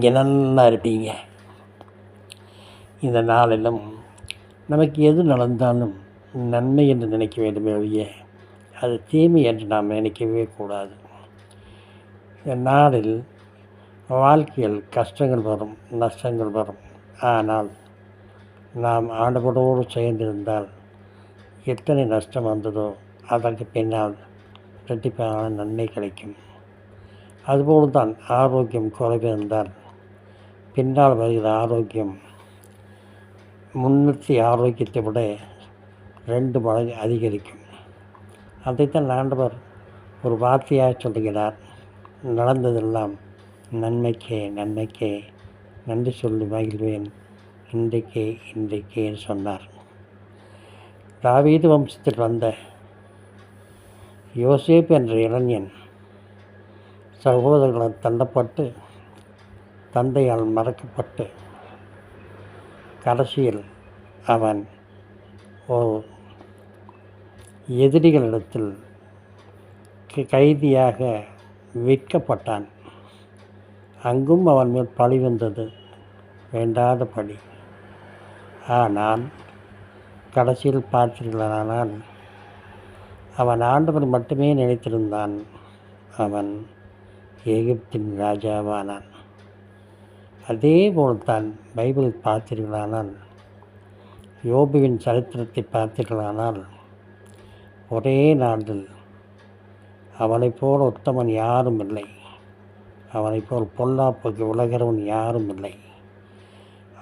நீங்கள் நல்லா இருப்பீங்க. இந்த நாளிலும் நமக்கு எது நடந்தாலும் நன்மை என்று நினைக்க வேண்டுமே ஒழிய அது தீமை என்று நாம் நினைக்கவே கூடாது. இந்த நாளில் வாழ்க்கையில் கஷ்டங்கள் வரும், நஷ்டங்கள் வரும். ஆனால் நாம் ஆண்டவரோடு சேர்ந்திருந்தால் எத்தனை நஷ்டம் வந்ததோ அதற்கு பின்னால் இரட்டிப்பான நன்மை கிடைக்கும். அதுபோல் தான் ஆரோக்கியம் குறைவிருந்தால் பின்னால் வருகிற ஆரோக்கியம் முன்னெத்தி ஆரோக்கியத்தை விட 2 மடங்கு அதிகரிக்கும். அதைத்தான் ஆண்டவர் ஒரு வார்த்தையாக சொல்லுகிறார். நடந்ததெல்லாம் நன்மைக்கே நன்மைக்கே, நன்றி சொல்லி மகிழ்வேன் இன்றைக்கே சொன்னார். தாவீது வம்சத்தில் வந்த யோசேப்பு என்ற இளைஞன் சகோதரர்களால் தள்ளப்பட்டு தந்தையால் மறக்கப்பட்டு கடைசியில் அவன் ஒரு எதிரிகளிடத்தில் கைதியாக விற்கப்பட்டான். அங்கும் அவன் மேல் பழி வந்தது, வேண்டாத பழி. ஆனால் கடைசியில் பார்த்தீர்களானால் அவன் ஆண்டவர் மட்டுமே நினைத்திருந்தான். அவன் எகிப்தின் ராஜாவானான். அதே போல்தான் பைபிள் பார்த்தீர்களானால், யோபுவின் சரித்திரத்தை பார்த்தீர்களானால், ஒரே நாளில் அவனைப் போல் உத்தமன் யாரும் இல்லை, அவனைப் போல் பொல்லாப்புக்கு உலகிறவன் யாரும் இல்லை.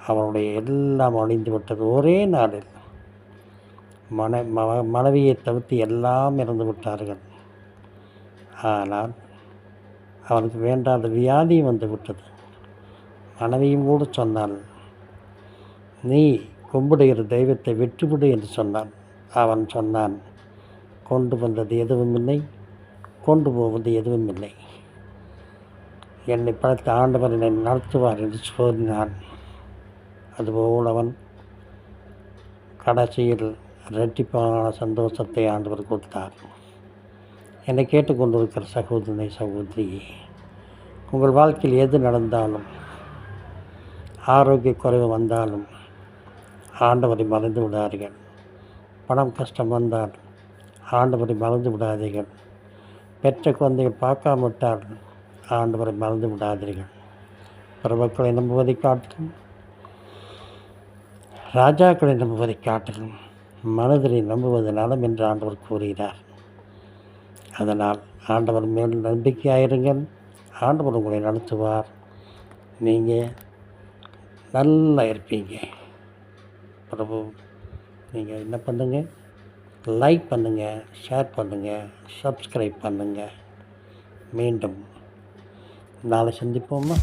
அவனுடைய எல்லாம் அழிந்து விட்டது ஒரே நாளில். மனைவியை தவிர்த்து எல்லாம் இறந்து விட்டார்கள். ஆனால் அவனுக்கு வேண்டாத வியாதியும் வந்து விட்டது. மனைவியும் கூட சொன்னாள், நீ கும்பிடுகிற தெய்வத்தை விட்டுவிடு என்று சொன்னான். அவன் சொன்னான், கொண்டு வந்தது எதுவும் இல்லை, கொண்டு போவது எதுவும் இல்லை. என்னை படைத்த ஆண்டவர் என்னை நடத்துவார் என்று சொன்னான். அதுபோல் அவன் கடைசியில் இரட்டிப்பான சந்தோஷத்தை ஆண்டவர் கொடுத்தார். என்னை கேட்டுக்கொண்டிருக்கிற சகோதரனை சகோதரியே, உங்கள் வாழ்க்கையில் எது நடந்தாலும், ஆரோக்கிய குறைவு வந்தாலும் ஆண்டவரை மறந்து விடாதீர்கள். பணம் கஷ்டம் வந்தால் ஆண்டவரை மறந்து விடாதீர்கள். பெற்ற குழந்தைகள் பார்க்காம விட்டால் ஆண்டவரை மறந்து விடாதீர்கள். பிரபுக்களை நம்புவதை காட்டிலும் ராஜாக்களை நம்புவதை காட்டிலும் மனதினை நம்புவது நலம் என்று ஆண்டவர் கூறுகிறார். அதனால் ஆண்டவர் மேல் நம்பிக்கையாயிருங்கள். ஆண்டவர் உங்களை நடத்துவார். நீங்கள் நல்லா இருப்பீங்க. பிரபு, நீங்கள் என்ன பண்ணுங்கள், லைக் பண்ணுங்கள், ஷேர் பண்ணுங்கள், சப்ஸ்கிரைப் பண்ணுங்கள். மீண்டும் நாளை சந்திப்போமா?